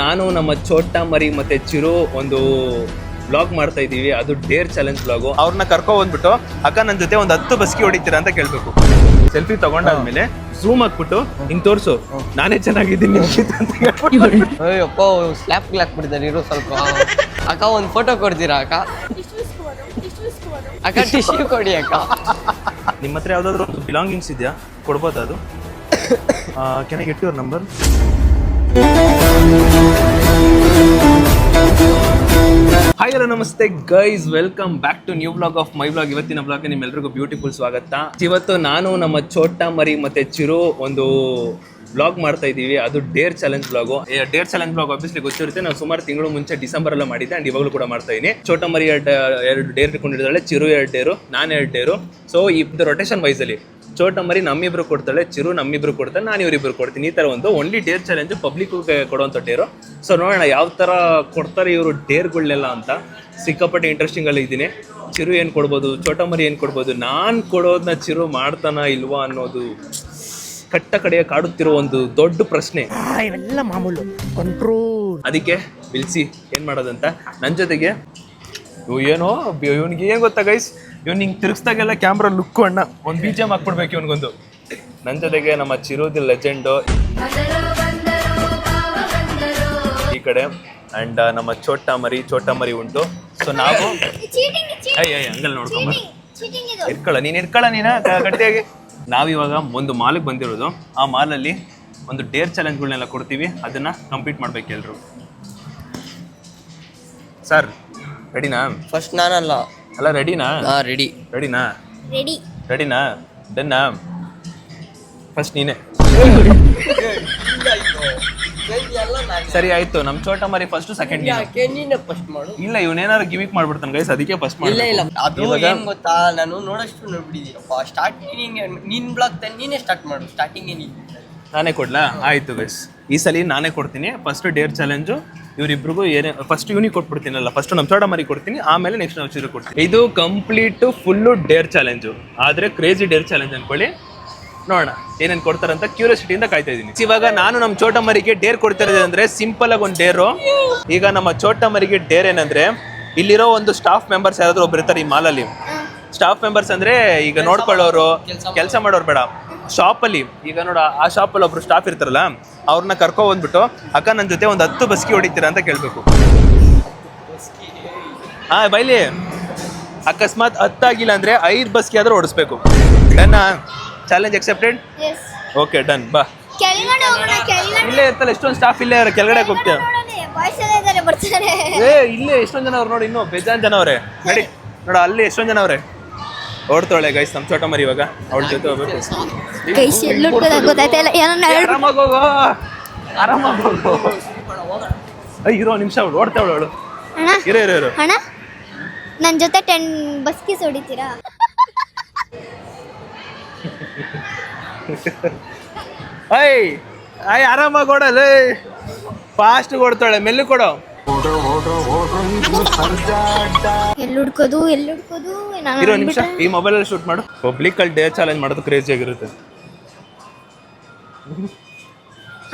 ನಾನು ನಮ್ಮ ಚೋಟ ಮರಿ ಮತ್ತೆ ಚಿರು ಒಂದು ಬ್ಲಾಗ್ ಮಾಡ್ತಾ ಇದೀವಿ. ಅದು ಡೇರ್ ಚಾಲೆಂಜ್ ಬ್ಲಾಗು. ಅವ್ರನ್ನ ಕರ್ಕೊ ಬಂದ್ಬಿಟ್ಟು ಅಕ್ಕ ನನ್ನ ಜೊತೆ ಒಂದು 10 ಬಸ್ಕಿ ಹೊಡಿತೀರಾ ಅಂತ ಕೇಳ್ಬೇಕು. ಸೆಲ್ಫಿ ತಗೊಂಡಾದ್ಮೇಲೆ ಝೂಮ್ ಹಾಕ್ಬಿಟ್ಟು ಹಿಂಗ್ ತೋರ್ಸು ನಾನೇ ಚೆನ್ನಾಗಿದ್ದೀನಿ ಅಂತ ಅಯ್ಯಪ್ಪ ಸ್ಲ್ಯಾಪ್ ಹಾಕ್ಬಿಟ್ಟಿದ್ದಾರೆ ಇರೋ ಸ್ವಲ್ಪ. ಅಕ್ಕ ಒಂದು ಫೋಟೋ ಕೊಡ್ತೀರಾ ಅಕ್ಕ? ಅಕ್ಕ ಟಿಶ್ಯೂ ಕೊಡಿ ಅಕ್ಕ. ನಿಮ್ಮ ಹತ್ರ ಯಾವ್ದಾದ್ರು ಒಂದು ಬಿಲಾಂಗಿಂಗ್ಸ್ ಇದೆಯಾ? ಕೊಡ್ಬೋದಾ ಅದು? Can I get your number? Hi hello ನಮಸ್ತೆ guys, welcome back to new blog of my blog. ಇವತ್ತಿನ ಬ್ಲಾಗ್ ನಿಮ್ಮೆಲ್ಲರಿಗೂ ಬ್ಯೂಟಿಫುಲ್ ಸ್ವಾಗತ. ಇವತ್ತು ನಾನು ನಮ್ಮ ಚೋಟ ಮರಿ ಮತ್ತೆ ಚಿರು ಒಂದು ಬ್ಲಾಗ್ ಮಾಡ್ತಾ ಇದೀವಿ. ಅದು dare challenge blog. Dare challenge blog obviously ಗೊತ್ತಿರುತ್ತೆ. ನಾನು ಸುಮಾರು ತಿಂಗಳು ಮುಂಚೆ ಡಿಸೆಂಬರ್ ಎಲ್ಲ ಮಾಡಿದ್ದೆ ಅಂಡ್ ಇವಾಗಲೂ ಕೂಡ ಮಾಡ್ತಾ ಇದೀನಿ. ಚೋಟ ಮರಿ ಎರಡು ಡೇರ್ ಇಟ್ಕೊಂಡಿದ್ದಾಳೆ, ಚಿರು 2 ಡೇರು, ನಾನು 2 ಡೇರು. ಸೊ ಇದು ರೊಟೇಷನ್ ವೈಸ್ ಅಲ್ಲಿ ಚೋಟ ಮರಿ ನಮ್ಮಿಬ್ರು ಕೊಡ್ತಾಳೆ, ಚಿರು ನಮ್ಮಿಬ್ರು ಕೊಡ್ತಾಳೆ, ನಾನು ಇವರಿಬ್ರು ಕೊಡ್ತೀನಿ. ಈ ತರ ಒಂದು ಓನ್ಲಿ ಡೇರ್ ಚಾಲೆಂಜ್, ಪಬ್ಲಿಕ್ ಕೊಡುವಂಥ ಡೇರು. ಸೊ ನೋಡೋಣ ಯಾವ ತರ ಕೊಡ್ತಾರೆ ಇವರು ಡೇರ್ಗಳನ್ನೆಲ್ಲ ಅಂತ. ಸಿಕ್ಕಾಪಟ್ಟೆ ಇಂಟ್ರೆಸ್ಟಿಂಗ್ ಅಲ್ಲಿ ಇದ್ದೀನಿ. ಚಿರು ಏನು ಕೊಡ್ಬೋದು, ಚೋಟ ಮರಿ ಏನು ಕೊಡ್ಬೋದು, ನಾನು ಕೊಡೋದನ್ನ ಚಿರು ಮಾಡ್ತಾನ ಇಲ್ವಾ ಅನ್ನೋದು ಕಟ್ಟ ಕಡೆಯ ಕಾಡುತ್ತಿರೋ ಒಂದು ದೊಡ್ಡ ಪ್ರಶ್ನೆ. ಇವೆಲ್ಲ ಮಾಮೂಲು ಕಂಟ್ರೋಲ್. ಅದಕ್ಕೆ ಬಿಲ್ಸಿ ಏನ್ ಮಾಡೋದಂತ ನನ್ನ ಜೊತೆಗೆ ಏನೋ ಇವನಿಗೆ ಏನ್ ಗೊತ್ತಾ ಗೈಸ್, ಇವ್ನು ಹಿಂಗೆ ತಿರ್ಗಿಸ್ದಾಗೆಲ್ಲ ಕ್ಯಾಮ್ರಾ ಲುಕ್ಕು ಅಣ್ಣ ಒಂದು BGM ಹಾಕ್ಬಿಡ್ಬೇಕು ಇವನಿಗೊಂದು. ನನ್ನ ಜೊತೆಗೆ ನಮ್ಮ ಚಿರುದಿ ಲೆಜೆಂಡು ಈ ಕಡೆ ಅಂಡ್ ನಮ್ಮ ಚೋಟ ಮರಿ ಉಂಟು. ಸೊ ನಾವು ಹಂಗಲ್ಲಿ ನೋಡ್ಕೊಂಬ ಇಟ್ಕೊಳ್ಳ ನೀನ ಗಟ್ಟಿಯಾಗಿ. ನಾವಿವಾಗ ಒಂದು ಮಾಲಿಗೆ ಬಂದಿರೋದು. ಆ ಮಾಲಲ್ಲಿ ಒಂದು ಡೇರ್ ಚಾಲೆಂಜ್ಗಳನ್ನೆಲ್ಲ ಕೊಡ್ತೀವಿ, ಅದನ್ನ ಕಂಪ್ಲೀಟ್ ಮಾಡ್ಬೇಕು ಎಲ್ರು. ಸರ್ ರೆಡಿನಾ? ಫಸ್ಟ್ ನಾನಲ್ಲ ಅಲ್ಲ ರೆಡಿನಾ? ರೆಡಿನಾ? ಡನ್ನಾ? ಫಸ್ಟ್ ನೀನೆ. ಸರಿ ಆಯ್ತು. ನಮ್ ಚೋಟ ಮರಿ ಫಸ್ಟ್, ಸೆಕೆಂಡ್ ಫಸ್ಟ್ ಮಾಡು. ಇಲ್ಲ ಇವನೇನಾರು ಗಿಮಿಕ್ ಮಾಡ್ಬಿಡ್ತಾನೆ ಗೈಸ್, ಅದಕ್ಕೆ ಫಸ್ಟ್ ಮಾಡಿ. ಇಲ್ಲ ಅದು ಏನ್ ಗೊತ್ತಾ, ನಾನು ನೋಡಷ್ಟು ನೋಡ್ಬಿಟ್ಟಿದ್ದೀನಪ್ಪ. ಸ್ಟಾರ್ಟಿಂಗ್ ನೀನ್ ಬ್ಲಾಗ್ ನೀನೇ ಸ್ಟಾರ್ಟ್ ಮಾಡು. ಸ್ಟಾರ್ಟಿಂಗ್ ನಾನೇ ಕೊಡ್ಲಾ? ಆಯ್ತು ಗೈಸ್, ಈ ಸಲ ನಾನೇ ಕೊಡ್ತೀನಿ. ಫಸ್ಟ್ ಡೇರ್ ಚಾಲೆಂಜು ಇವರಿಬ್ರಿಗೂ ಏನೇ ಫಸ್ಟ್ ಇವನಿಗೆ ಕೊಟ್ಬಿಡ್ತೀನಲ್ಲ. ಫಸ್ಟ್ ನಮ್ಮ ಚೋಟ ಮರಿ ಕೊಡ್ತೀನಿ, ಆಮೇಲೆ ನೆಕ್ಸ್ಟ್ ನಾವು ಚಿರು ಕೊಡ್ತೀನಿ. ಇದು ಕಂಪ್ಲೀಟ್ ಫುಲ್ಲು ಡೇರ್ ಚಾಲೆಂಜು, ಆದ್ರೆ ಕ್ರೇಜಿ ಡೇರ್ ಚಾಲೆಂಜ್ ಅನ್ಕೊಳ್ಳಿ. ನೋಡೋಣ ಏನೇನು ಕೊಡ್ತಾರಂತ ಕ್ಯೂರಿಯಾಸಿಟಿಯಿಂದ ಕಾಯ್ತಾ ಇದ್ದೀನಿ. ಇವಾಗ ನಾನು ನಮ್ಮ ಚೋಟ ಮರಿಗೆ ಡೇರ್ ಕೊಡ್ತಾ ಇರೋದು ಅಂದ್ರೆ ಸಿಂಪಲ್ ಆಗಿ ಒಂದು ಡೇರು. ಈಗ ನಮ್ಮ ಚೋಟ ಮರಿಗೆ ಡೇರ್ ಏನಂದ್ರೆ, ಇಲ್ಲಿರೋ ಒಂದು ಸ್ಟಾಫ್ ಮೆಂಬರ್ಸ್ ಯಾರಾದ್ರೂ ಒಬ್ರು ಇರ್ತಾರೆ ಈ ಮಾಲಲ್ಲಿ. ಸ್ಟಾಫ್ ಮೆಂಬರ್ಸ್ ಅಂದ್ರೆ ಈಗ ನೋಡ್ಕೊಳ್ಳೋರು, ಕೆಲಸ ಮಾಡೋರು ಬೇಡ. ಶಾಪಲ್ಲಿ ಈಗ ನೋಡ, ಆ ಶಾಪಲ್ಲಿ ಒಬ್ರು ಸ್ಟಾಫ್ ಇರ್ತಾರಲ್ಲ, ಅವ್ರನ್ನ ಕರ್ಕೊ ಬಂದ್ಬಿಟ್ಟು ಅಕ್ಕ ನನ್ನ ಜೊತೆ ಒಂದು 10 ಬಸ್ಕಿ ಹೊಡಿತೀರಾ ಅಂತ ಕೇಳ್ಬೇಕು. ಬೈಲಿ ಅಕಸ್ಮಾತ್ 10 ಆಗಿಲ್ಲ ಅಂದ್ರೆ 5 ಬಸ್ಕಿ ಆದ್ರೂ ಓಡಿಸ್ಬೇಕು. ಡನ್ನಾ? Challenge accepted? Okay done. ಬಾ, ಇಲ್ಲೇ ಇರ್ತಲ್ಲ ಎಷ್ಟೊಂದು ಸ್ಟಾಫ್, ಇಲ್ಲೇ ಅವ್ರೆ ಕೆಳಗಡೆ ಹೋಗ್ತೀಯ. ಇಲ್ಲೇ ಎಷ್ಟೊಂದು ಜನ ಅವ್ರು ನೋಡಿ, ಇನ್ನೂ ಬೇಜಾನ್ ಜನ ಅವ್ರೆ. ನಡಿ ನೋಡ, ಅಲ್ಲಿ ಎಷ್ಟೊಂದು ಜನ ಅವ್ರೆ. ಓಡ್ತಾಳೆ ಗೈಸ್ ನಮ್ಮ ಚೋಟ ಮರಿ. ಇವಾಗ ಅವಳ ಜೊತೆ ಹೋಗ್ಬೇಕು. ಆರಾಮಾಗಿ ಹೋಗೋ. ಇರೋ ನಿಮಿಷ ಅವಳು ಓಡ್ತಾವಳು. ಅವಳು ಇರೋ ಅಣ್ಣ, ನನ್ನ ಜೊತೆ 10 ಬಸ್ಕೀಸ್ ಹೊಡಿತೀರಾ? ಆರಾಮಾಗಿ ಓಡಲ್ಲ, ಫಾಸ್ಟ್ ಓಡ್ತಾಳೆ. ಮೆಲ್ಲು ಕೊಡೋ. ಎಲ್ಲಿ ಹುಡ್ಕೋದು ಇರೋ ನಿಮಿಷ, ಈ ಮೊಬೈಲಲ್ಲಿ ಶೂಟ್ ಮಾಡು. ಪಬ್ಲಿಕಲ್ಲಿ ಡೇರ್ ಚಾಲೆಂಜ್ ಮಾಡೋದು ಕ್ರೇಜಿ ಆಗಿರುತ್ತೆ.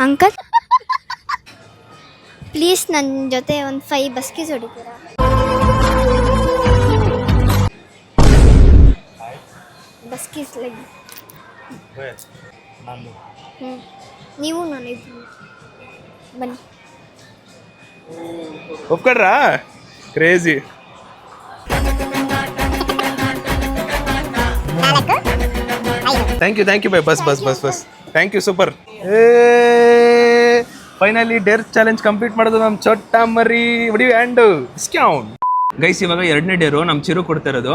ಅಂಕಲ್ ಪ್ಲೀಸ್ ನನ್ನ ಜೊತೆ ಒಂದು 5 ಬಸ್ಕೀಸ್ ಹೊಡಿತೀರಾ? ಬಸ್ಕೀಸ್ ಲೈಕ್ ನೀವು ನಾನು ಇಬ್ಬರು ಬನ್ನಿ. ಒಪ್ಕೊಂಡ್ರಾ? ಕ್ರೇಜಿ. Thank you bye. ಬಸ್ thank you, super. Finally dare challenge complete ಮಾಡೋದು ನಮ್ಮ ಚೋಟ ಮರಿ. And discount guys. ಇವಾಗ 2ನೇ ಡೇರು ನಮ್ಮ ಚಿರು ಕೊಡ್ತಾ ಇರೋದು.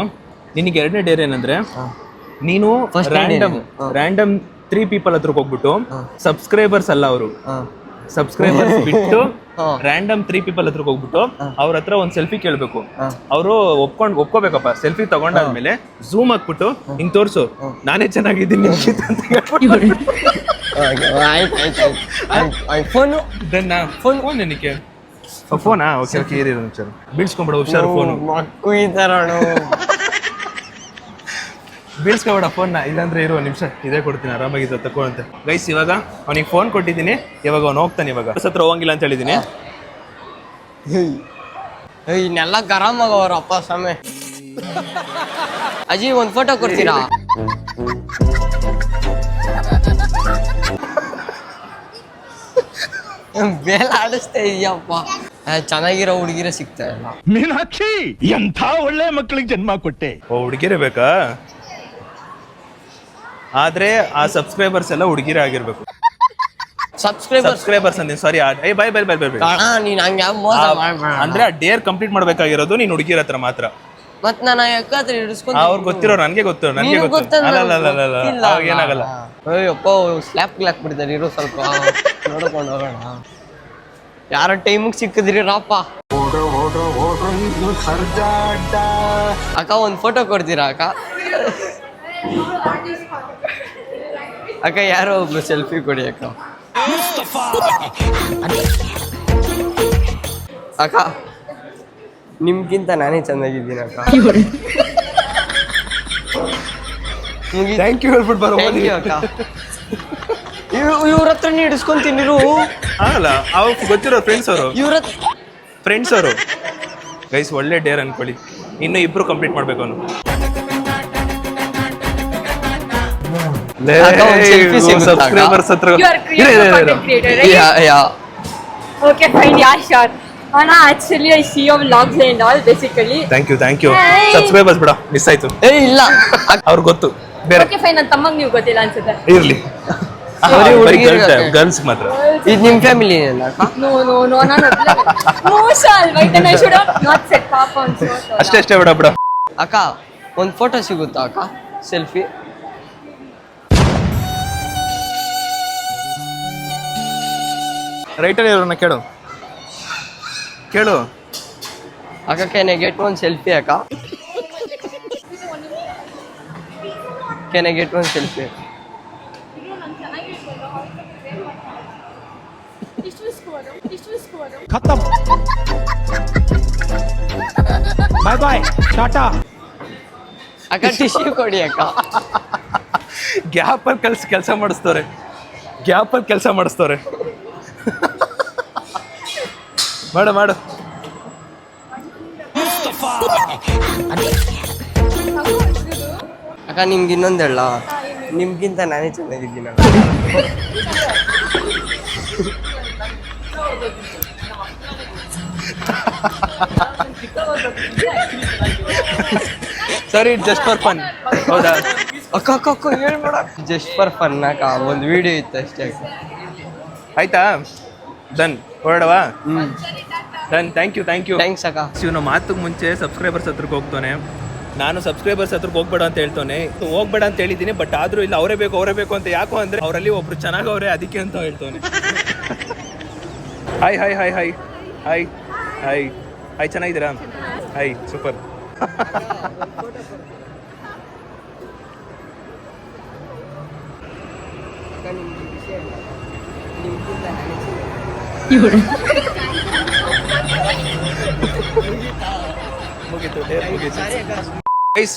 ನಿನಗೆ 2ನೇ ಡೇರ್ ಏನಂದ್ರೆ, ನೀನು ರ್ಯಾಂಡಮ್ 3 ಪೀಪಲ್ ಹತ್ರಕ್ಕೆ ಹೋಗ್ಬಿಟ್ಟು, ಸಬ್ಸ್ಕ್ರೈಬರ್ಸ್ ಅಲ್ಲ ಅವರು, ಸಬ್ಸ್ಕ್ರೈಬರ್ಸ್ ಬಿಟ್ಟು ರ್ಯಾಂಡಮ್ 3 ಪೀಪಲ್ ಹತ್ರಕ್ಕೆ ಹೋಗ್ಬಿಟ್ಟು ಅವ್ರ ಹತ್ರ ಒಂದು ಸೆಲ್ಫಿ ಕೇಳ್ಬೇಕು. ಅವರು ಒಪ್ಕೋಬೇಕಪ್ಪ. ಸೆಲ್ಫಿ ತಗೊಂಡಾದ್ಮೇಲೆ ಝೂಮ್ ಹಾಕ್ಬಿಟ್ಟು ಹಿಂಗ್ ತೋರ್ಸು ನಾನೇ ಚೆನ್ನಾಗಿದ್ದೀನಿ ಅಂತ ಫೋನ್ ನನಗೆ ಫೋನಾ? ಓಕೆ ಬೀಳ್ಸ್ಕೊಂಡ್ಬಿಡ ಹುಷಾರು. ಫೋನು ಬೀಳ್ಸ್ಕೊಬೇಡ ಫೋನ್ನ, ಇಲ್ಲಾಂದ್ರೆ ಇರೋ ನಿಮಿಷ ಇದೇ ಕೊಡ್ತೀನಿ, ಆರಾಮಾಗಿದ್ದ ತಕೋ ಅಂತ. ಗೈಸ್ ಇವಾಗ ಅವ್ನಿಗೆ ಫೋನ್ ಕೊಟ್ಟಿದ್ದೀನಿ, ಇವಾಗ ಅವ್ನು ಹೋಗ್ತಾನೆ. ಇವಾಗ ಹತ್ರ ಹೋಗಂಗಿಲ್ಲ ಅಂತ ಹೇಳಿದ್ದೀನಿ. ಇನ್ನೆಲ್ಲ ಗರಂ ಆಗವ್ರ ಅಪ್ಪ ಸ್ವಾಮಿ. ಅಜ್ಜಿ ಒಂದು ಫೋಟೋ ಕೊಡ್ತೀರಾ? ಬೇಲ ಆಡಿಸ್ತಾ ಇದೆಯಪ್ಪ. ಚೆನ್ನಾಗಿರೋ ಹುಡುಗಿರ ಸಿಗ್ತಾ ಇಲ್ಲ. ಮೀನಾಕ್ಷಿ ಎಂಥ ಒಳ್ಳೆ ಮಕ್ಕಳಿಗೆ ಜನ್ಮ ಕೊಟ್ಟೆ. ಓ ಹುಡುಗಿರೇ ಬೇಕಾ? ಆದ್ರೆ ಆ ಸಬ್ಸ್ಕ್ರೈಬರ್ಸ್ ಎಲ್ಲ ಹುಡುಗಿರೇ ಆಗಿರ್ಬೇಕು. ಸಬ್ಸ್ಕ್ರೈಬರ್ಸ್ ಅಂತೀನಿ, sorry. Bye bye bye bye bye. ನೀನ್ ಹಂಗೆ ಮೋಸ ಮಾಡ್ಬೇಡ. ಅಂದ್ರೆ ಆ ಡೇರ್ ಕಂಪ್ಲೀಟ್ ಮಾಡ್ಬೇಕಾಗಿರೋದು ನೀನ್ ಹುಡುಗಿರ ಹತ್ರ ಮಾತ್ರ. ಮತ್ ನಾನು ಯಾಕಂದ್ರೆ ಹಿಡಿಸ್ಕೊಂಡು ಅವ್ರು ಗೊತ್ತಿರೋ ನನಗೆ ಗೊತ್ತು. ಅಲ್ಲ ಏನಾಗಲ್ಲ. ಅಯ್ಯಪ್ಪ ಸ್ಲ್ಯಾಪ್ ಗ್ಲಾಕ್ ಬಿಡ್ತಾರೆ. ಇರೋ ಸ್ವಲ್ಪ ನೋಡ್ಕೊಂಡು ಹೋಗೋಣ. ಯಾರ ಟೈಮಿಗೆ ಸಿಕ್ಕಿದ್ರಿ ರಾಪ. ಅಕ್ಕ ಒಂದು ಫೋಟೋ ಕೊಡ್ತೀರಾ ಅಕ್ಕ? ಅಕ್ಕ ಯಾರೋ ಒಬ್ರು ಸೆಲ್ಫಿ ಕೊಡಿ ಅಕ್ಕ. ಅಕ್ಕ ನಿಮ್ಗಿಂತ ನಾನೇ ಚೆನ್ನಾಗಿದ್ದೀನಿ ಅಕ್ಕ. ಥ್ಯಾಂಕ್ ಯು ಹೇಳ್ಬಿಟ್ಟು ಬರೋ ಅಕ್ಕ. ಇವ್ರ ಹತ್ರ ಹಿಡಿಸ್ಕೊಂತೀನಿ. ಆಗಲ್ಲ, ಅವ್ರು ಗೊತ್ತಿರೋ ಫ್ರೆಂಡ್ಸ್ ಅವರು, ಇವ್ರ ಫ್ರೆಂಡ್ಸ್ ಅವರು. ಗೈಸ್ ಒಳ್ಳೆ ಡೇರ್ ಅನ್ಕೊಳ್ಳಿ. ಇನ್ನು ಇಬ್ರು ಕಂಪ್ಲೀಟ್ ಮಾಡ್ಬೇಕು ಅವನು. ಸಬ್ಸ್ಕ್ರೈಬರ್ಸ್ ಹತ್ರ Okay, fine, yeah, sure. Anna, actually, I see your vlogs and all, basically. Thank you subscribers ಬಿಡ ಮಿಸ್ ಆಯ್ತು. ಇಲ್ಲ ಅವ್ರಿಗೆ ಗೊತ್ತು ಬೇರೆ. Okay, fine, ನನ್ನ ತಮ್ಮಂಗೆ ನೀವು ಗೊತ್ತಿಲ್ಲ ಅನ್ಸುತ್ತೆ. ಇರ್ಲಿ, ಗರ್ಲ್ಸ್ ಮಾತ್ರ. ಇದು ನಿಮ್ಮ ಫ್ಯಾಮಿಲಿ No, ನಾನು ಮೋಸಲ್, right? And I should have not said Papa on so. ಅಷ್ಟೇ ಬಿಡ. ಅಕ್ಕ ಒಂದು ಫೋಟೋ ಸಿಗುತ್ತಾ ಅಕ್ಕ? ಸೆಲ್ಫಿ ರೈಟಲ್ಲಿ ಇರೋನ ಕೇಳು ಅಕ್ಕ. Can I get one selfie ಅಕ್ಕ? Can I get one selfie? ಖತಮ್. ಬಾಯ್ ಬಾಯ್, ಟಾಟಾ. ಅಕ್ಕ ಟಿಶ್ಯೂ ಕೊಡಿ ಅಕ್ಕ. ಗ್ಯಾಪಲ್ಲಿ ಕೆಲಸ ಮಾಡಿಸ್ತವ್ರೆ. ಮಾಡು. ಅಕ್ಕ ನಿಮ್ಗೆ ಇನ್ನೊಂದು ಹೇಳ, ನಿಮ್ಗಿಂತ ನಾನೇ ಚೆನ್ನಾಗಿದ್ದೀನಿ. ಸರಿ, ಜಸ್ಟ್ ಫಾರ್ ಫನ್. ಹೌದಾ ಅಕ್ಕ ಹೇಳ್ಬೇಡ. ಜಸ್ಟ್ ಫಾರ್ ಫನ್ ಅಕ್ಕ, ಒಂದು ವಿಡಿಯೋ ಇತ್ತು ಅಷ್ಟೇ ಅಕ್ಕ. ಆಯ್ತಾ? ಡನ್, ಹೊರಡವಾ? ಡನ್. Thank you. ಥ್ಯಾಂಕ್ಸ್ ಅಕ್ಕ. ಇವನು ಮಾತಿಗೆ ಮುಂಚೆ ಸಬ್ಸ್ಕ್ರೈಬರ್ಸ್ ಹತ್ರಕ್ಕೆ ಹೋಗ್ತಾನೆ. ನಾನು ಸಬ್ಸ್ಕ್ರೈಬರ್ಸ್ ಹತ್ರಕ್ಕೆ ಹೋಗ್ಬೇಡ ಅಂತ ಹೇಳ್ತಾನೆ. ಹೋಗ್ಬೇಡ ಅಂತ ಹೇಳಿದ್ದೀನಿ, ಬಟ್ ಆದ್ರೂ ಇಲ್ಲ, ಅವರೇ ಬೇಕು ಅಂತ. ಯಾಕೋ ಅಂದ್ರೆ ಅವರಲ್ಲಿ ಒಬ್ರು ಚೆನ್ನಾಗವ್ರೆ, ಅದಕ್ಕೆ ಅಂತ ಹೇಳ್ತಾನೆ. ಹಾಯ್, ಚೆನ್ನಾಗಿದ್ದೀರಾ? Hi, super.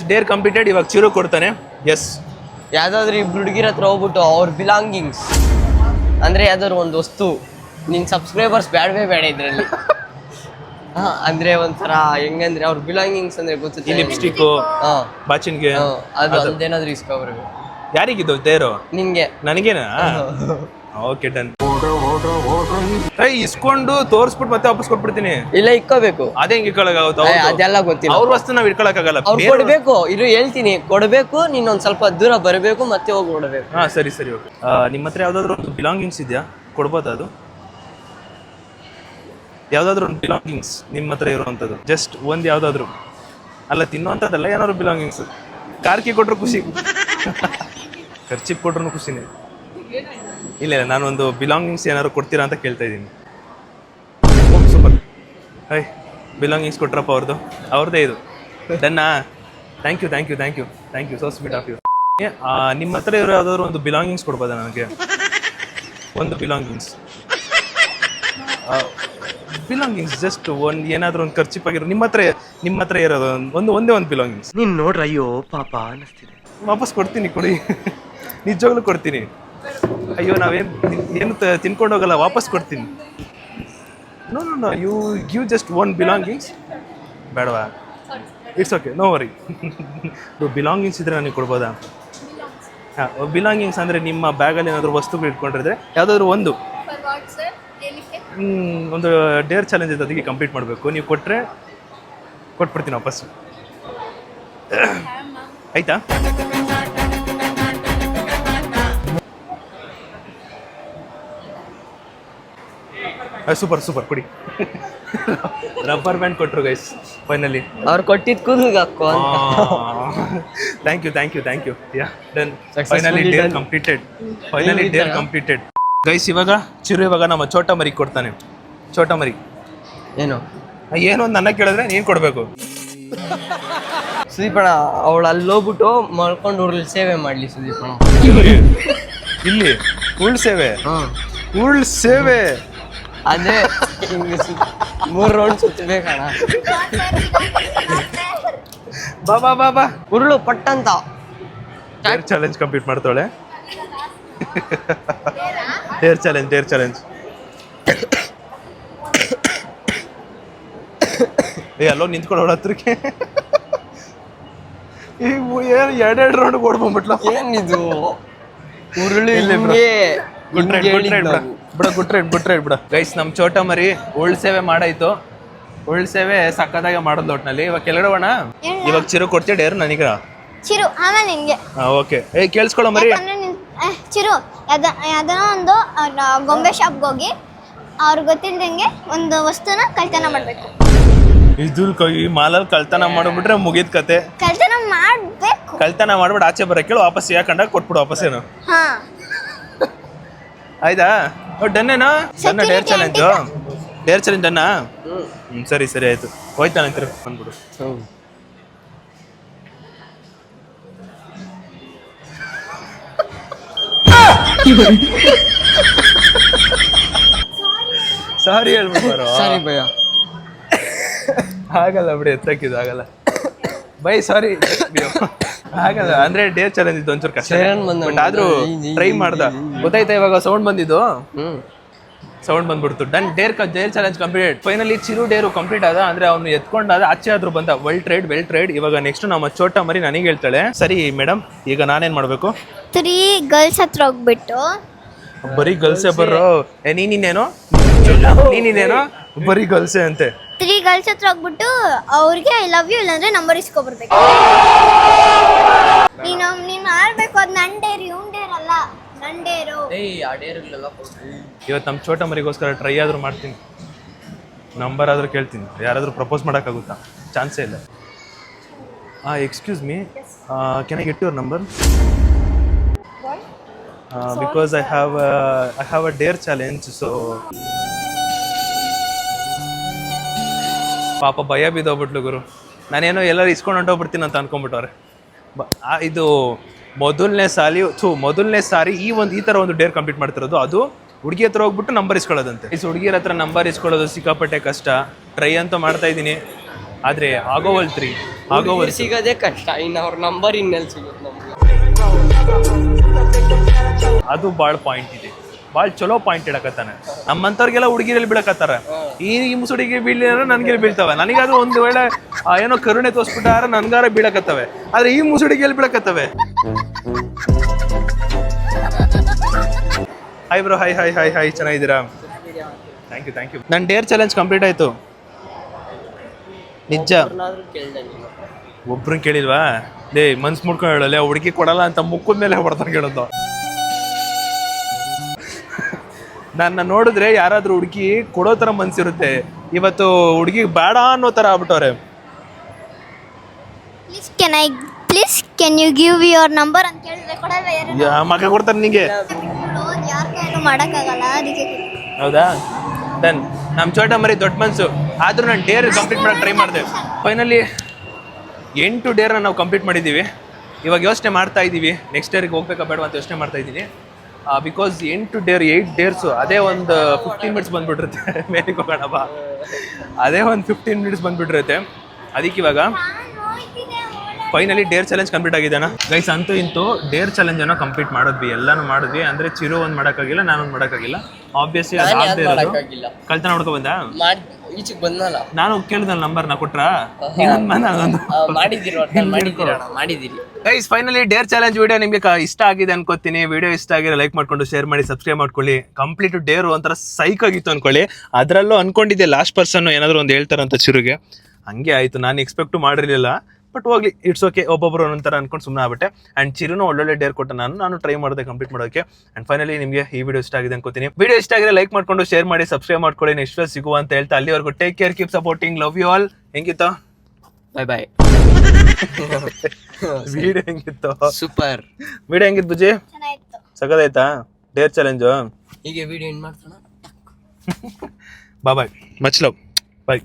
Deere completed. ಇವಾಗ ಚಿರು ಕೊಡ್ತಾನೆ. ಎಸ್, ಯಾವ್ದಾದ್ರು ಇಬ್ರು ಹುಡುಗಿರ ಹತ್ರ ಹೋಗ್ಬಿಟ್ಟು ಅವ್ರ ಬಿಲಾಂಗಿಂಗ್ಸ್ ಅಂದ್ರೆ ಯಾವ್ದಾದ್ರು ಒಂದು ವಸ್ತು, ನಿನ್ ಸಬ್ಸ್ಕ್ರೈಬರ್ಸ್ ಬೇಡವೇ ಬೇಡ ಇದ್ರಲ್ಲಿ. ಅಂದ್ರೆ ಒಂಥರ ಹೆಂಗಂದ್ರೆ ಅವ್ರ ಬಿಲಾಂಗಿಂಗ್ಸ್ ಅಂದ್ರೆ ಗೊತ್ತಿದೆ, ಲಿಪ್ಸ್ಟಿಕ್ಕು, ಬಾಚಿನ್ಗೆ, ಅದು ಅದೇನಾದ್ರು ಇಸ್ಕೊಬರ್ಬೇಕು. ಯಾರಿಗಿದ್ದು ಡೇರು? ನಿನ್ಗೆ. ನನಗೇನಾ? Okay, done. ಇಸ್ಕೊಂಡು ತೋರಿಸ್ಬಿಟ್ಟು ಮತ್ತೆ ವಾಪಸ್ ಕೊಟ್ಬಿಡ್ತೀನಿ. ಇಲ್ಲ, ಇಕ್ಕೋಬೇಕು. ಅದೇ ಹಿಂಗೆ ಇಟ್ಕೊಳಕಾಗುತ್ತೆ? ಅದೆಲ್ಲ ಗೊತ್ತಿಲ್ಲ. ಅವ್ರ ವಸ್ತು ನಾವ್ ಇಟ್ಕೊಳಕ್ಕಾಗಲ್ಲ. ಅವ್ರು ಕೊಡ್ಬೇಕು. ಇದು ಹೇಳ್ತೀನಿ, ಕೊಡ್ಬೇಕು. ನೀನ್ ಒಂದ್ ಸ್ವಲ್ಪ ದೂರ ಬರಬೇಕು, ಮತ್ತೆ ಹೋಗಿ ನೋಡ್ಬೇಕು. ಸರಿ. ಓಕೆ. ನಿಮ್ಮ ಹತ್ರ ಯಾವ್ದಾದ್ರು ಒಂದು ಬಿಲಾಂಗಿಂಗ್ಸ್ ಇದೆಯಾ? ಕೊಡ್ಬೋದಾ? ಅದು ಯಾವ್ದಾದ್ರು ಒಂದು ಬಿಲಾಂಗಿಂಗ್ಸ್ ನಿಮ್ಮ ಹತ್ರ ಇರುವಂಥದ್ದು, ಜಸ್ಟ್ ಒಂದು ಯಾವ್ದಾದ್ರು. ಅಲ್ಲ, ತಿನ್ನುವಂಥದ್ದಲ್ಲ, ಏನಾದ್ರು ಬಿಲಾಂಗಿಂಗ್ಸ್. ಕಾರ್ಕಿ ಕೊಟ್ರು ಖುಷಿ, ಖರ್ಚಿಗೆ ಕೊಟ್ರು ಖುಷಿನೇ. ಇಲ್ಲ, ನಾನೊಂದು ಬಿಲಾಂಗಿಂಗ್ಸ್ ಏನಾದ್ರು ಕೊಡ್ತೀರಾ ಅಂತ ಕೇಳ್ತಾ ಇದ್ದೀನಿ. ಸೂಪರ್. ಬಿಲಾಂಗಿಂಗ್ಸ್ ಕೊಟ್ರಪ್ಪ ಅವ್ರದ್ದೇ ಇದು. ಡನ್ನಾ? Thank you. So sweet of you. ನಿಮ್ಮ ಹತ್ರ ಇರೋ ಯಾವ್ದಾದ್ರು ಒಂದು ಬಿಲಾಂಗಿಂಗ್ಸ್ ಕೊಡ್ಬೋದಾ ನನಗೆ? ಒಂದು ಬಿಲಾಂಗಿಂಗ್ಸ್, ಜಸ್ಟ್ ಒಂದು ಏನಾದ್ರು ಒಂದು ಖರ್ಚಿಪ್ ಆಗಿರೋ ನಿಮ್ಮ ಹತ್ರ ಇರೋದು ಒಂದೇ ಒಂದು ಬಿಲಾಂಗಿಂಗ್ಸ್. ನೀನ್ ನೋಡ್ರ, ಅಯ್ಯೋ ಪಾಪ ಅನಿಸ್ತಿದೆ. ವಾಪಸ್ ಕೊಡ್ತೀನಿ ಕೊಡಿ, ನಿಜವಾಗ್ಲೂ ಕೊಡ್ತೀನಿ. ಅಯ್ಯೋ ಏನು ತಿನ್ಕೊಂಡು ಹೋಗಲ್ಲ, ವಾಪಸ್ ಕೊಡ್ತೀನಿ. No no no, you give just one belongings. ಬೇಡವಾ? It's okay, no worry. Belongings ಇದ್ರೆ ನನಗೆ ಕೊಡ್ಬೋದಾ? ಹಾಂ, ಬಿಲಾಂಗಿಂಗ್ಸ್ ಅಂದರೆ ನಿಮ್ಮ ಬ್ಯಾಗಲ್ಲಿ ಏನಾದರೂ ವಸ್ತುಗಳು ಇಟ್ಕೊಂಡಿದ್ರೆ ಯಾವುದಾದ್ರೂ ಒಂದು ಒಂದು ಡೇರ್ ಚಾಲೆಂಜ್ ಇದೆ, ಅದಕ್ಕೆ ಕಂಪ್ಲೀಟ್ ಮಾಡಬೇಕು. ನೀವು ಕೊಟ್ಟರೆ ಕೊಟ್ಬಿಡ್ತೀನಿ ವಾಪಸ್ಸು. ಆಯಿತಾ? ಸೂಪರ್ ಸೂಪರ್, ಕೊಡಿ. ರಬ್ಬರ್ ಬ್ಯಾಂಡ್ ಕೊಟ್ಟರು ಗೈಸ್ ಫೈನಲಿ. ಅವ್ರು ಕೊಟ್ಟಿದ್ದು ಕೂದಲಿಗೆ ಹಾಕೋ. Thank you. Yeah, done. Finally dare completed. Guys, ಇವಾಗ ಚಿರು ಇವಾಗ ನಮ್ಮ ಚೋಟ ಮರಿ ಕೊಡ್ತಾನೆ. ಚೋಟ ಮರಿ ಏನು ಒಂದು ನನ್ನ ಕೇಳಿದ್ರೆ ನೀನು ಕೊಡಬೇಕು. ಸುದೀಪಣ್ಣ ಅವಳು ಅಲ್ಲಿ ಹೋಗ್ಬಿಟ್ಟು ಮಲ್ಕೊಂಡು ಉರ್ಲಿ ಸೇವೆ ಮಾಡಲಿ ಸುದೀಪಣ್ಣ. ಇಲ್ಲಿ ಉಳ್ ಸೇವೆ ಅದೇ 3 ರೌಂಡ್ ಸುತ್ತಬೇಕಣ್ಣ. ಬಾ ಉರುಳು ಪಟ್ಟಂತ ಡೇರ್ ಚಾಲೆಂಜ್ ಕಂಪ್ಲೀಟ್ ಮಾಡ್ತಾಳೆ. Deere challenge. ಅಲ್ಲೋ ನಿಂತ್ಕೊಂಡು ಅವಳ ಹತ್ರಕ್ಕೆ ಏನು 2 ರೌಂಡ್ ಓಡ್ಕೊಂಡ್ಬಿಟ್ಲ. ಏನಿದು ಉರುಳು ಬಿಡ. ಗೈಸ್, ನಮ್ಮ ಚೋಟ ಮರಿ ಉಳ್ ಸೇವೆ ಮಾಡಾಯ್ತು. ಉಳ್ ಸೇವೆ ಸಕ್ಕದಾಗೆ ಮಾಡೋದು ಒಟ್ನಲ್ಲಿ. ಇವಾಗ ಕೆಳಗಡೆ ಹೋಗೋಣ. ಇವಾಗ ಚಿರು ಕೊಡ್ತೀಯ ಡೇರ್ ನನಗ? ಚಿರು ಆಮೇಲೆ ನಿನ್ಗೆ. ಓಕೆ. ಕೇಳಿಸ್ಕೊಳ್ಳೋ ಮರಿ. ಚಿರು ಯಾವ್ದೋ ಒಂದು ಗೊಂಬೆ ಶಾಪ್ಗೆ ಹೋಗಿ ಅವ್ರಿಗೆ ಗೊತ್ತಿಲ್ದಂಗೆ ಒಂದು ವಸ್ತುನ ಕಳ್ತನ ಮಾಡ್ಬೇಕು. ಇದು ಈ ಮಾಲಲ್ಲಿ ಕಳ್ತನ ಮಾಡ್ಬಿಟ್ರೆ ಮುಗಿದ ಕತೆ. ಕಳ್ತನ ಮಾಡ್ಬಿಟ್ಟು ಆಚೆ ಬರಕ್ಕೆ ವಾಪಸ್ ಯಾಕಂಡ ಕೊಟ್ಬಿಡು ವಾಪಸ್ಸೇನು. ಹಾ, ಆಯ್ತಾ? ಡನ್ನೇನಾ? ಡನ್ನ ಡೇರ್ ಚಾಲೆಂಜ್ ಡನ್ನಾ? ಸರಿ ಆಯ್ತು. ಹೋಯ್ತಾನಂತೀರ ಬಂದ್ಬಿಡು. ಸಾರಿ ಹೇಳ್ಬಿಟ್ಟು ಸರಿ ಭಯ. ಆಗಲ್ಲ ಬಿಡಿ, ಎತ್ತಕ್ಕಿದ್ದು ಆಗಲ್ಲ. ಬೈ ಸಾರಿ, ಆಗಲ್ಲ. ಅಂದ್ರೆ ಡೇರ್ ಚಾಲೆಂಜ್ ಇದ್ದು ಒಂಚೂರು ಕಷ್ಟ, ಬಟ್ ಆದ್ರೂ ಟ್ರೈ ಮಾಡ್ದ. ಗೊತ್ತಾಯ್ತಾ? ಇವಾಗ ಸೌಂಡ್ ಬಂದಿದ್ದು, ಸೌಂಡ್ ಬಂದ್ಬಿಡ್ತು. Done. Dare challenge complete. Finally Chiru dare complete ಆದ. ಅಂದ್ರೆ ಅವ್ನು ಎತ್ಕೊಂಡಾದ, ಆಚೆ ಆದ್ರೂ ಬಂದ. Well tried. ಇವಾಗ ನೆಕ್ಸ್ಟ್ ನಮ್ಮ ಚೋಟ ಮರಿ ನನಗೆ ಹೇಳ್ತಾಳೆ. ಸರಿ ಮೇಡಮ್, ಈಗ ನಾನೇನ್ ಮಾಡ್ಬೇಕು? 3 ಗರ್ಲ್ಸ್ ಹತ್ರ ಹೋಗ್ಬಿಟ್ಟು ಬರೀ ಗರ್ಲ್ಸೇ ಬರೋ. ನೀನೇನೋ ಬರೀ ಗರ್ಲ್ಸೇ ಅಂತೆ. 3 ಗರ್ಲ್ಸ್ ಹತ್ರ ಹೋಗ್ಬಿಟ್ಟು ಅವ್ರಿಗೆ ಐ ಲವ್ ಯು ಇಲ್ಲಾಂದ್ರೆ ನಂಬರ್ ಇಸ್ಕೊಬರ್ಬೇಕು. ನೀನು ಆಡ್ಬೇಕು. ಅದು ನನ್ ಡೇರ್, ಇವ್ನ್ ಡೇರ್ ಅಲ್ಲ, ನನ್ ಡೇರು. ಇವತ್ತು ನಮ್ಮ ಚೋಟ ಮರಿಗೋಸ್ಕರ ಟ್ರೈ ಆದ್ರೂ ಮಾಡ್ತೀನಿ, ನಂಬರ್ ಆದ್ರೂ ಕೇಳ್ತೀನಿ. ಯಾರಾದ್ರೂ ಪ್ರಪೋಸ್ ಮಾಡೋಕ್ಕಾಗುತ್ತಾ? ಚಾನ್ಸೇ ಇಲ್ಲ. Excuse me, can I get your number? Because I have a Deere challenge. So ಪಾಪ ಭಯ ಬಿದ್ದೋಗ್ಬಿಟ್ಲು ಗುರು. ನಾನೇನೋ ಎಲ್ಲರೂ ಇಸ್ಕೊಂಡು ಹೊಂಟೋಗ್ಬಿಡ್ತೀನಿ ಅಂತ ಅನ್ಕೊಂಡ್ಬಿಟ್ಟವ್ರೆ. ಇದು ಮೊದಲನೇ ಸಾರಿ ಈ ಥರ ಒಂದು ಡೇರ್ ಕಂಪ್ಲೀಟ್ ಮಾಡ್ತಿರೋದು. ಅದು ಹುಡುಗಿ ಹತ್ರ ಹೋಗ್ಬಿಟ್ಟು ನಂಬರ್ ಇಸ್ಕೊಳ್ಳೋದಂತೆ. ಹುಡುಗಿಯರ ಹತ್ರ ನಂಬರ್ ಇಸ್ಕೊಳ್ಳೋದು ಸಿಕ್ಕಾಪಟ್ಟೆ ಕಷ್ಟ. ಟ್ರೈ ಅಂತ ಮಾಡ್ತಾ ಇದ್ದೀನಿ, ಆದರೆ ಆಗೋವಲ್ತ್ರಿ. ಸಿಗೋದೇ ಕಷ್ಟ. ಇನ್ನು ಅವ್ರ ನಂಬರ್ ಇನ್ನೆಲ್ಲಿ ಸಿಗುತ್ತೆ ನಮ್ಗೆ? ಅದು ಭಾಳ ಪಾಯಿಂಟ್ ಇದೆ, ಭಾಳ ಚಲೋ ಪಾಯಿಂಟ್ ಇಡಕತ್ತಾನೆ. ನಮ್ಮಂಥವ್ರಿಗೆಲ್ಲ ಹುಡುಗಿರಲ್ಲಿ ಬೀಳಕತ್ತಾರ. ಈ ಮುಸುಡಿಗೆ ಬೀಳಿದ್ರೆ ನನಗೆ ಬೀಳ್ತವೆ. ನನಗಾದ್ರೂ ಒಂದು ವೇಳೆ ಏನೋ ಕರುಣೆ ತೋರಿಸ್ಬಿಟ್ಟಾರ ನನ್ಗಾರ ಬೀಳಕತ್ತವೆ, ಆದ್ರೆ ಈ ಮುಸುಡಿಗೆಲ್ಲಿ ಬೀಳಕತ್ತವೆ. Hi bro. ಹಾಯ್ ಚೆನ್ನಾಗಿದ್ದೀರಾ? Thank you. ನನ್ನ ಡೇರ್ ಚಾಲೆಂಜ್ ಕಂಪ್ಲೀಟ್ ಆಯ್ತು. ನಿಜ. ಒಬ್ರನ್ನ ಕೇಳಿಲ್ವಾ? ಮನ್ಸು ಮುಡ್ಕೊಂಡು ಹೇಳಲ್ಲ, ಹುಡುಗಿ ಕೊಡಲ್ಲ ಅಂತ ಮುಕ್ಕದ ಮೇಲೆ ಹೊಡ್ತಾನೆ ಕೇಳೋದು. ನನ್ನ ನೋಡಿದ್ರೆ ಯಾರಾದ್ರೂ ಹುಡುಗಿ ಕೊಡೋ ಥರ ಮನ್ಸಿರುತ್ತೆ. ಇವತ್ತು ಹುಡುಗಿ ಬೇಡ ಅನ್ನೋ ಥರ ಆಗ್ಬಿಟ್ಟವ್ರೆ. Please can you give your number ಅಂತ ಹೇಳಿದ್ರೆ ಕೊಡಲ್ಲ. ಮಗ ಕೊಡ್ತಾರೆ ನಿಂಗೆ? ಯಾರ ಕೈಲೂ ಮಾಡೋಕ್ಕಾಗಲ್ಲ, ಅದಕ್ಕೆ. ಹೌದಾ? ಡನ್. ನಮ್ಮ ಚೋಟ ಮರಿ ದೊಡ್ಡ ಮನ್ಸು. ಆದ್ರೂ ನಾನು ಡೇರ್ ಕಂಪ್ಲೀಟ್ ಮಾಡೋಕೆ ಟ್ರೈ ಮಾಡಿದೆ. ಫೈನಲಿ 8 ಡೇರ್ನ ನಾವು ಕಂಪ್ಲೀಟ್ ಮಾಡಿದ್ದೀವಿ. ಇವಾಗ ಯೋಚನೆ ಮಾಡ್ತಾ ಇದ್ದೀವಿ ನೆಕ್ಸ್ಟ್ ಡೇರಿಗೆ ಹೋಗ್ಬೇಕಾ ಬೇಡವಾ ಅಂತ ಯೋಚನೆ ಮಾಡ್ತಾ ಇದ್ದೀನಿ. ಬಿಕಾಸ್ 8 ಡೇರ್ಸು ಅದೇ ಒಂದು 15 ಮಿನಿಟ್ಸ್ ಬಂದ್ಬಿಟ್ಟಿರುತ್ತೆ. ಮೇಲಿಗೆ ಹೋಗೋಣ ಬಾ, ಅದೇ ಒಂದು 15 ಮಿನಿಟ್ಸ್ ಬಂದ್ಬಿಟ್ಟಿರುತ್ತೆ. ಅದಕ್ಕೆ ಇವಾಗ ಫೈನಲಿ ಡೇರ್ ಚಾಲೆಂಜ್ ಕಂಪ್ಲೀಟ್ ಆಗಿದ್ದಾನ ಗೈಸ್. ಅಂತೂ ಇಂತೂ ಡೇರ್ ಚಾಲೆಂಜ್ ಅನ್ನ ಕಂಪ್ಲೀಟ್ ಮಾಡಿದ್ವಿ, ಎಲ್ಲಾನು ಮಾಡಿದ್ವಿ. ಅಂದ್ರೆ ಚಿರು ಒಂದ್ ಮಾಡಕ್ಕಾಗಿಲ್ಲ, ನಾನೊಂದ್ ಮಾಡಕ್ಕಾಗಿಲ್ಲ. ಆಬ್ವಿಯಸ್ಲಿ ಮಾಡಕ್ಕಾಗಿಲ್ಲ. ಕಳ್ತನ ಮಾಡ್ಕೊ ಬಂದ. ಈಚೆಗೆ ಬಂದಲ್ಲ. ನಾನು ಕೇಳಿದ ನಂಬರ್ ನಾ ಕೊಟ್ರ ಮಾಡಿದಿರಿ. Guys finally dare challenge video ನಿಮಗೆ ಇಷ್ಟ ಆಗಿದೆ ಅನ್ಕೋತೀನಿ. ವಿಡಿಯೋ ಇಷ್ಟ ಆಗಿರೋ ಲೈಕ್ ಮಾಡ್ಕೊಂಡು ಶೇರ್ ಮಾಡಿ, ಸಬ್ಸ್ಕ್ರೈಬ್ ಮಾಡ್ಕೊಳ್ಳಿ. ಕಂಪ್ಲೀಟ್ ಡೇರ್ ಒಂಥರ ಸೈಕ್ ಆಗಿತ್ತು ಅನ್ಕೊಳ್ಳಿ. ಅದರಲ್ಲೂ ಅನ್ಕೊಂಡಿದ್ದೆ ಲಾಸ್ಟ್ ಪರ್ಸನ್ ಏನಾದ್ರು ಒಂದು ಹೇಳ್ತಾರಂತ ಚಿರುಗೆ. ಹಂಗೆ ಆಯ್ತು, ನಾನು ಎಕ್ಸ್ಪೆಕ್ಟ್ ಮಾಡಿರಲಿಲ್ಲ. ಬಟ್ ಹೋಗ್ಲಿ, ಇಟ್ಸ್ ಓಕೆ. ಒಬ್ಬೊಬ್ಬರು ಒಂಥರ ಅನ್ಕೊಂಡು ಸುಮ್ಮನೆ ಆಗ್ಬಿಟ್ಟೆ. ಆ್ಯಂಡ್ ಚಿರುನು ಒಳ್ಳೊಳ್ಳೆ ಡೇರ್ ಕೊಟ್ಟ. ನಾನು ಟ್ರೈ ಮಾಡಿದೆ ಕಂಪ್ಲೀಟ್ ಮಾಡೋಕ್ಕೆ. ಆ್ಯಂಡ್ ಫೈನಲಿ ನಿಮಗೆ ಈ ವಿಡಿಯೋ ಇಷ್ಟ ಆಗಿದೆ ಅನ್ಕೋತೀನಿ. ವಿಡಿಯೋ ಇಷ್ಟ ಆಗಿದೆ ಲೈಕ್ ಮಾಡ್ಕೊಂಡು ಶೇರ್ ಮಾಡಿ, ಸಬ್ಸ್ಕ್ರೈಬ್ ಮಾಡ್ಕೊಳ್ಳಿ. ನೆಕ್ಸ್ಟ್ ವೀಡಿಯೋ ಸಿಗುವ ಅಂತ ಹೇಳ್ತಾ ಅಲ್ಲಿವರೆಗೂ take care, keep supporting, love you all. ಹೆಂಗಿತ್ತು ಬಾಯ್ ಬಾಯ್. ವಿಡಿಯೋ? ಹೆಂಗಿತ್ತು? ಸೂಪರ್. ವಿಡಿಯೋ ಹೆಂಗಿತ್ತು ಬುಜ್ಜಿ? ಚೆನ್ನಾಗಿತ್ತು. ಸಗದಾಯ್ತಾ ಡೇರ್ ಚಾಲೆಂಜು? ಹೀಗೆ ವಿಡಿಯೋ ಏನು ಮಾಡ್ತಾನ. ಬಾಯ್, ಮಚ್ ಲವ್, ಬಾಯ್.